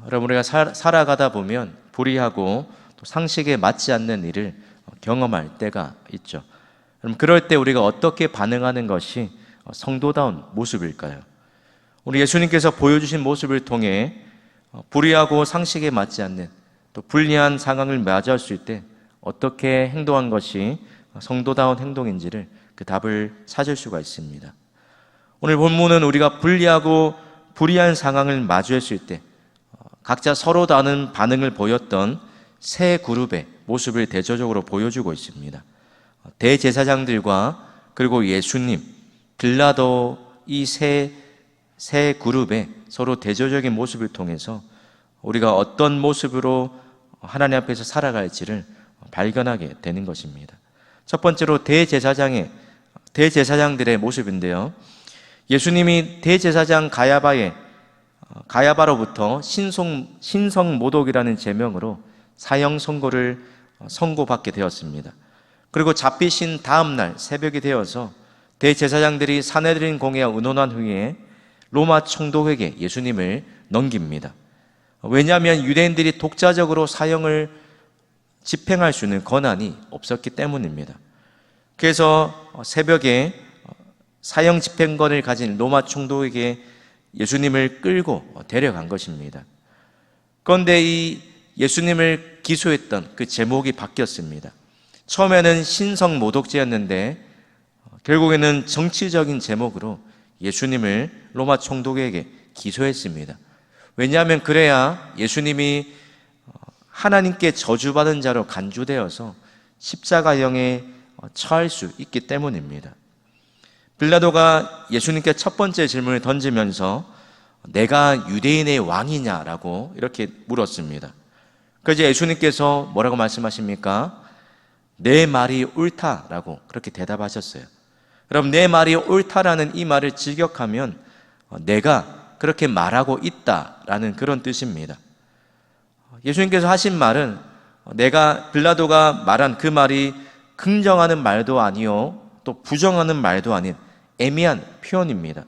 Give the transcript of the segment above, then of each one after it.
여러분, 우리가 살아가다 보면 불의하고 또 상식에 맞지 않는 일을 경험할 때가 있죠. 그럼 그럴 때 우리가 어떻게 반응하는 것이 성도다운 모습일까요? 우리 예수님께서 보여주신 모습을 통해 불의하고 상식에 맞지 않는 또 불리한 상황을 맞이했을 때 어떻게 행동한 것이 성도다운 행동인지를 그 답을 찾을 수가 있습니다. 오늘 본문은 우리가 불리하고 불의한 상황을 마주했을 때 각자 서로 다른 반응을 보였던 세 그룹의 모습을 대조적으로 보여주고 있습니다. 대제사장들과 그리고 예수님, 빌라도, 이 세 그룹의 서로 대조적인 모습을 통해서 우리가 어떤 모습으로 하나님 앞에서 살아갈지를 발견하게 되는 것입니다. 첫 번째로 대제사장들의 모습인데요. 예수님이 대제사장 가야바로부터 신성모독이라는 제명으로 사형 선고를 선고받게 되었습니다. 그리고 잡히신 다음 날 새벽이 되어서 대제사장들이 산헤드린 공회와 의논한 후에 로마 총독에게 예수님을 넘깁니다. 왜냐하면 유대인들이 독자적으로 사형을 집행할 수 있는 권한이 없었기 때문입니다. 그래서 새벽에 사형 집행권을 가진 로마 총독에게 예수님을 끌고 데려간 것입니다. 그런데 이 예수님을 기소했던 그 제목이 바뀌었습니다. 처음에는 신성모독죄였는데 결국에는 정치적인 제목으로 예수님을 로마 총독에게 기소했습니다. 왜냐하면 그래야 예수님이 하나님께 저주받은 자로 간주되어서 십자가형에 처할 수 있기 때문입니다. 빌라도가 예수님께 첫 번째 질문을 던지면서 내가 유대인의 왕이냐라고 이렇게 물었습니다. 그래서 예수님께서 뭐라고 말씀하십니까? 내 말이 옳다라고 그렇게 대답하셨어요. 그럼 내 말이 옳다라는 이 말을 직역하면 내가 그렇게 말하고 있다라는 그런 뜻입니다. 예수님께서 하신 말은 빌라도가 말한 그 말이 긍정하는 말도 아니요 또 부정하는 말도 아닌 애매한 표현입니다.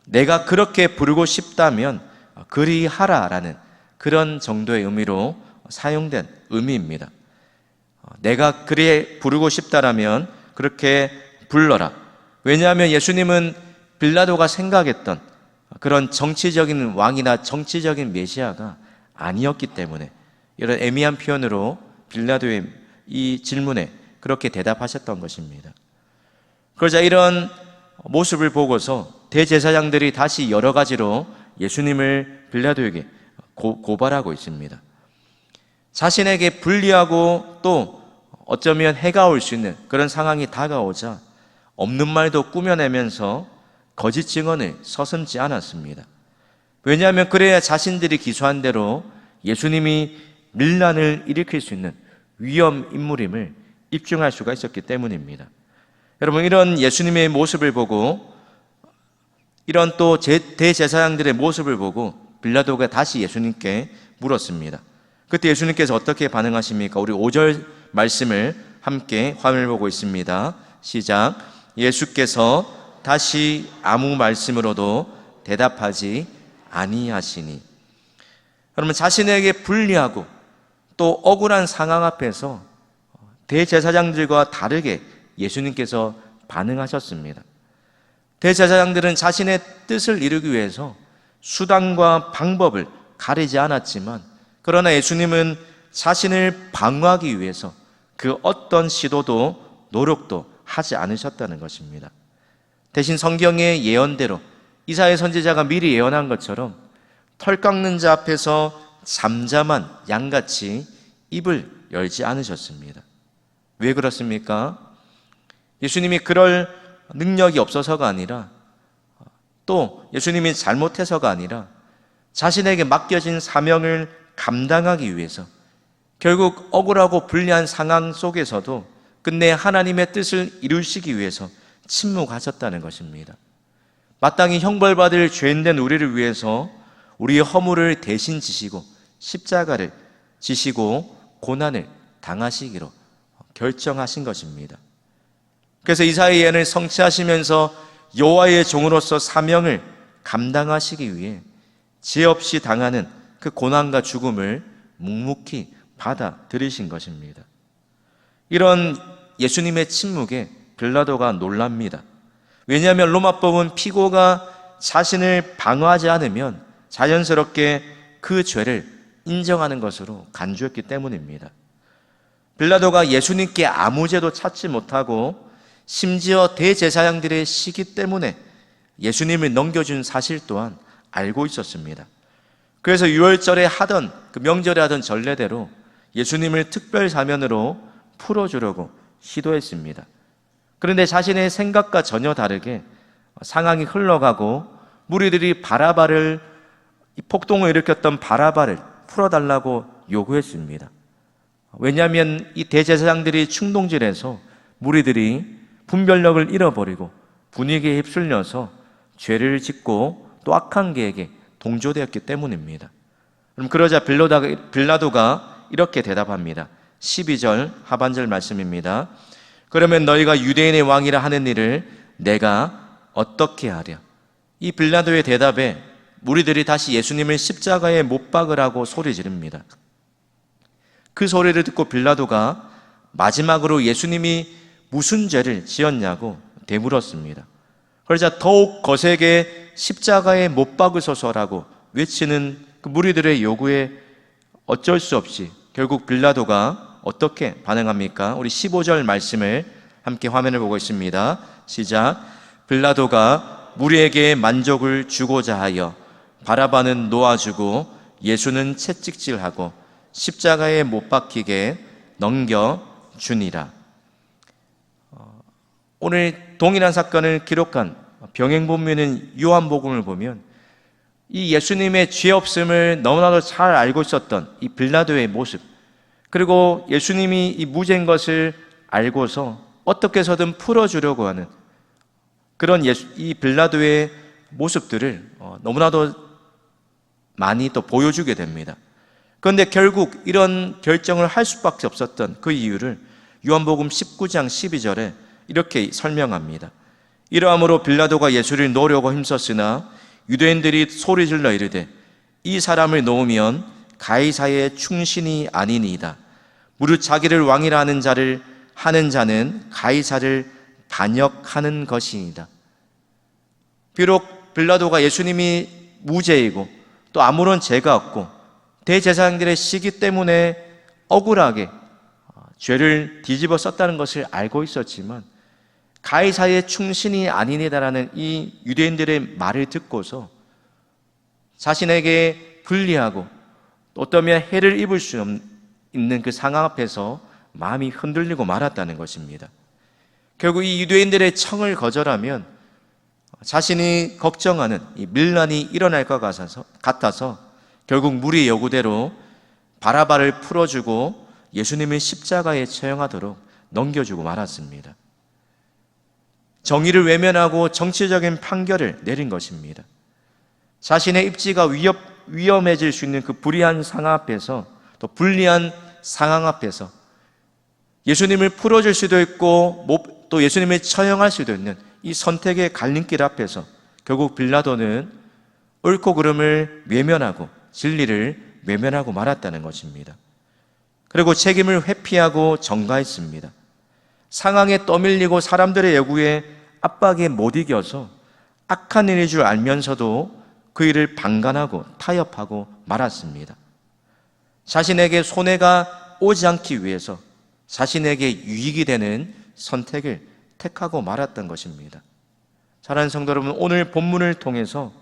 내가 그렇게 부르고 싶다면 그리하라라는 그런 정도의 의미로 사용된 의미입니다. 내가 그리 부르고 싶다라면 그렇게 불러라. 왜냐하면 예수님은 빌라도가 생각했던 그런 정치적인 왕이나 정치적인 메시아가 아니었기 때문에 이런 애매한 표현으로 빌라도의 이 질문에 그렇게 대답하셨던 것입니다. 그러자 이런 모습을 보고서 대제사장들이 다시 여러 가지로 예수님을 빌라도에게 고발하고 있습니다. 자신에게 불리하고 또 어쩌면 해가 올 수 있는 그런 상황이 다가오자 없는 말도 꾸며내면서 거짓 증언을 서슴지 않았습니다. 왜냐하면 그래야 자신들이 기소한 대로 예수님이 밀란을 일으킬 수 있는 위험 인물임을 입증할 수가 있었기 때문입니다. 여러분, 이런 예수님의 모습을 보고 이런 또 대제사장들의 모습을 보고 빌라도가 다시 예수님께 물었습니다. 그때 예수님께서 어떻게 반응하십니까? 우리 5절 말씀을 함께 화면을 보고 있습니다. 시작. 예수께서 다시 아무 말씀으로도 대답하지 아니하시니. 여러분, 자신에게 불리하고 또 억울한 상황 앞에서 대제사장들과 다르게 예수님께서 반응하셨습니다. 대제사장들은 자신의 뜻을 이루기 위해서 수단과 방법을 가리지 않았지만 그러나 예수님은 자신을 방어하기 위해서 그 어떤 시도도 노력도 하지 않으셨다는 것입니다. 대신 성경의 예언대로 이사야 선지자가 미리 예언한 것처럼 털 깎는 자 앞에서 잠잠한 양같이 입을 열지 않으셨습니다. 왜 그렇습니까? 예수님이 그럴 능력이 없어서가 아니라 또 예수님이 잘못해서가 아니라 자신에게 맡겨진 사명을 감당하기 위해서 결국 억울하고 불리한 상황 속에서도 끝내 하나님의 뜻을 이루시기 위해서 침묵하셨다는 것입니다. 마땅히 형벌받을 죄인된 우리를 위해서 우리의 허물을 대신 지시고 십자가를 지시고 고난을 당하시기로 결정하신 것입니다. 그래서 이사야의 예언을 성취하시면서 여호와의 종으로서 사명을 감당하시기 위해 죄 없이 당하는 그 고난과 죽음을 묵묵히 받아들이신 것입니다. 이런 예수님의 침묵에 빌라도가 놀랍니다. 왜냐하면 로마법은 피고가 자신을 방어하지 않으면 자연스럽게 그 죄를 인정하는 것으로 간주했기 때문입니다. 빌라도가 예수님께 아무 죄도 찾지 못하고 심지어 대제사장들의 시기 때문에 예수님을 넘겨준 사실 또한 알고 있었습니다. 그래서 유월절에 하던 그 명절에 하던 전례대로 예수님을 특별 사면으로 풀어주려고 시도했습니다. 그런데 자신의 생각과 전혀 다르게 상황이 흘러가고 무리들이 바라바를, 폭동을 일으켰던 바라바를 풀어달라고 요구했습니다. 왜냐하면 이 대제사장들이 충동질해서 무리들이 분별력을 잃어버리고 분위기에 휩쓸려서 죄를 짓고 또 악한 계획에 동조되었기 때문입니다. 그럼 그러자 빌라도가 이렇게 대답합니다. 12절 하반절 말씀입니다. 그러면 너희가 유대인의 왕이라 하는 일을 내가 어떻게 하랴? 이 빌라도의 대답에 무리들이 다시 예수님을 십자가에 못 박으라고 소리 지릅니다. 그 소리를 듣고 빌라도가 마지막으로 예수님이 무슨 죄를 지었냐고 되물었습니다. 그러자 더욱 거세게 십자가에 못 박으소서라고 외치는 그 무리들의 요구에 어쩔 수 없이 결국 빌라도가 어떻게 반응합니까? 우리 15절 말씀을 함께 화면을 보고 있습니다. 시작. 빌라도가 무리에게 만족을 주고자 하여 바라바는 놓아주고 예수는 채찍질하고 십자가에 못 박히게 넘겨주니라. 오늘 동일한 사건을 기록한 병행본문인 요한복음을 보면 이 예수님의 죄 없음을 너무나도 잘 알고 있었던 이 빌라도의 모습, 그리고 예수님이 이 무죄인 것을 알고서 어떻게 해서든 풀어주려고 하는 그런 이 빌라도의 모습들을 너무나도 많이 또 보여주게 됩니다. 그런데 결국 이런 결정을 할 수밖에 없었던 그 이유를 요한복음 19장 12절에 이렇게 설명합니다. 이러함으로 빌라도가 예수를 놓으려고 힘썼으나 유대인들이 소리질러 이르되 이 사람을 놓으면 가이사의 충신이 아니니이다. 무릇 자기를 왕이라 하는 자는 가이사를 반역하는 것이니이다. 비록 빌라도가 예수님이 무죄이고 또 아무런 죄가 없고 대제사장들의 시기 때문에 억울하게 죄를 뒤집어 썼다는 것을 알고 있었지만 가이사의 충신이 아니니다라는 이 유대인들의 말을 듣고서 자신에게 불리하고 어떠면 해를 입을 수 있는 그 상황 앞에서 마음이 흔들리고 말았다는 것입니다. 결국 이 유대인들의 청을 거절하면 자신이 걱정하는 이 밀란이 일어날 것 같아서 결국 무리의 요구대로 바라바를 풀어주고 예수님을 십자가에 처형하도록 넘겨주고 말았습니다. 정의를 외면하고 정치적인 판결을 내린 것입니다. 자신의 입지가 위험해질 수 있는 그 불리한 상황 앞에서, 또 불리한 상황 앞에서 예수님을 풀어줄 수도 있고 또 예수님을 처형할 수도 있는 이 선택의 갈림길 앞에서 결국 빌라도는 옳고 그름을 외면하고 진리를 외면하고 말았다는 것입니다. 그리고 책임을 회피하고 전가했습니다. 상황에 떠밀리고 사람들의 요구에 압박에 못 이겨서 악한 일인 줄 알면서도 그 일을 방관하고 타협하고 말았습니다. 자신에게 손해가 오지 않기 위해서 자신에게 유익이 되는 선택을 택하고 말았던 것입니다. 사랑하는 성도 여러분, 오늘 본문을 통해서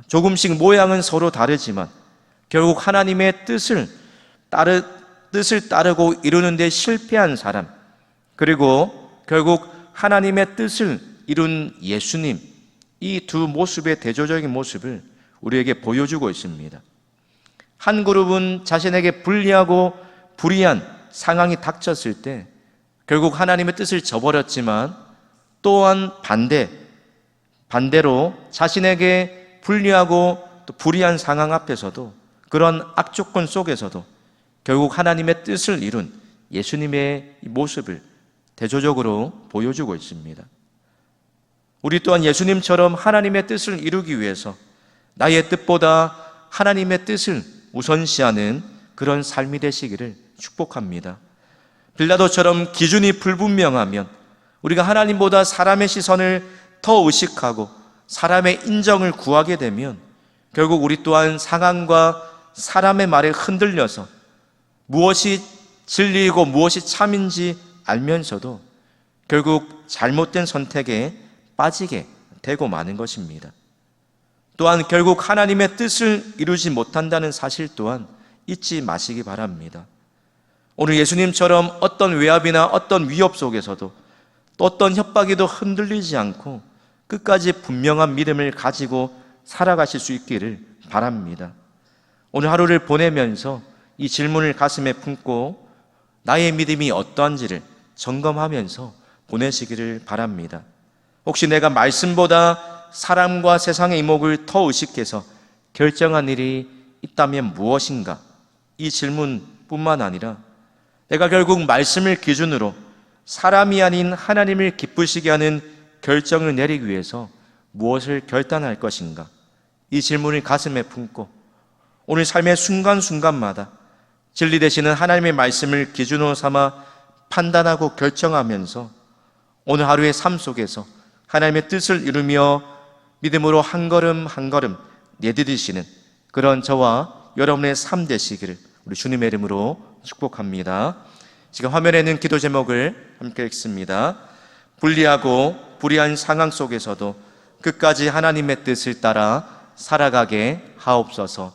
조금씩 모양은 서로 다르지만 결국 하나님의 뜻을 따르고 이루는 데 실패한 사람, 그리고 결국 하나님의 뜻을 이룬 예수님, 이 두 모습의 대조적인 모습을 우리에게 보여주고 있습니다. 한 그룹은 자신에게 불리하고 불이한 상황이 닥쳤을 때 결국 하나님의 뜻을 저버렸지만, 또한 반대로 자신에게 불리하고 또 불이한 상황 앞에서도, 그런 악조건 속에서도 결국 하나님의 뜻을 이룬 예수님의 모습을 대조적으로 보여주고 있습니다. 우리 또한 예수님처럼 하나님의 뜻을 이루기 위해서 나의 뜻보다 하나님의 뜻을 우선시하는 그런 삶이 되시기를 축복합니다. 빌라도처럼 기준이 불분명하면 우리가 하나님보다 사람의 시선을 더 의식하고 사람의 인정을 구하게 되면 결국 우리 또한 상황과 사람의 말에 흔들려서 무엇이 진리이고 무엇이 참인지 알면서도 결국 잘못된 선택에 빠지게 되고 마는 것입니다. 또한 결국 하나님의 뜻을 이루지 못한다는 사실 또한 잊지 마시기 바랍니다. 오늘 예수님처럼 어떤 외압이나 어떤 위협 속에서도 또 어떤 협박에도 흔들리지 않고 끝까지 분명한 믿음을 가지고 살아가실 수 있기를 바랍니다. 오늘 하루를 보내면서 이 질문을 가슴에 품고 나의 믿음이 어떠한지를 점검하면서 보내시기를 바랍니다. 혹시 내가 말씀보다 사람과 세상의 이목을 더 의식해서 결정한 일이 있다면 무엇인가? 이 질문뿐만 아니라 내가 결국 말씀을 기준으로 사람이 아닌 하나님을 기쁘시게 하는 결정을 내리기 위해서 무엇을 결단할 것인가? 이 질문을 가슴에 품고 오늘 삶의 순간순간마다 진리 되시는 하나님의 말씀을 기준으로 삼아 판단하고 결정하면서 오늘 하루의 삶 속에서 하나님의 뜻을 이루며 믿음으로 한 걸음 한 걸음 내디디시는 그런 저와 여러분의 삶 되시기를 우리 주님의 이름으로 축복합니다. 지금 화면에 있는 기도 제목을 함께 읽습니다. 불리하고 불의한 상황 속에서도 끝까지 하나님의 뜻을 따라 살아가게 하옵소서.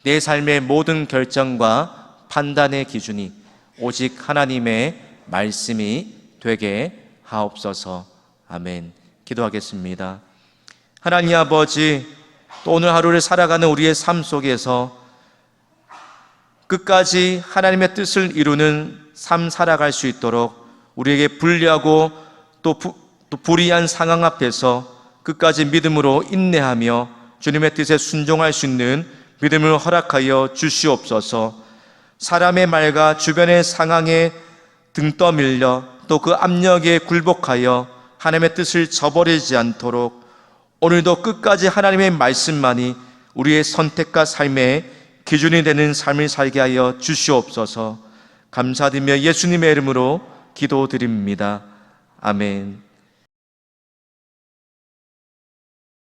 내 삶의 모든 결정과 판단의 기준이 오직 하나님의 말씀이 되게 하옵소서. 아멘. 기도하겠습니다. 하나님 아버지, 또 오늘 하루를 살아가는 우리의 삶 속에서 끝까지 하나님의 뜻을 이루는 삶 살아갈 수 있도록 우리에게 불리하고 또 불의한 상황 앞에서 끝까지 믿음으로 인내하며 주님의 뜻에 순종할 수 있는 믿음을 허락하여 주시옵소서. 사람의 말과 주변의 상황에 등 떠밀려 또 그 압력에 굴복하여 하나님의 뜻을 저버리지 않도록 오늘도 끝까지 하나님의 말씀만이 우리의 선택과 삶의 기준이 되는 삶을 살게 하여 주시옵소서. 감사드리며 예수님의 이름으로 기도드립니다. 아멘.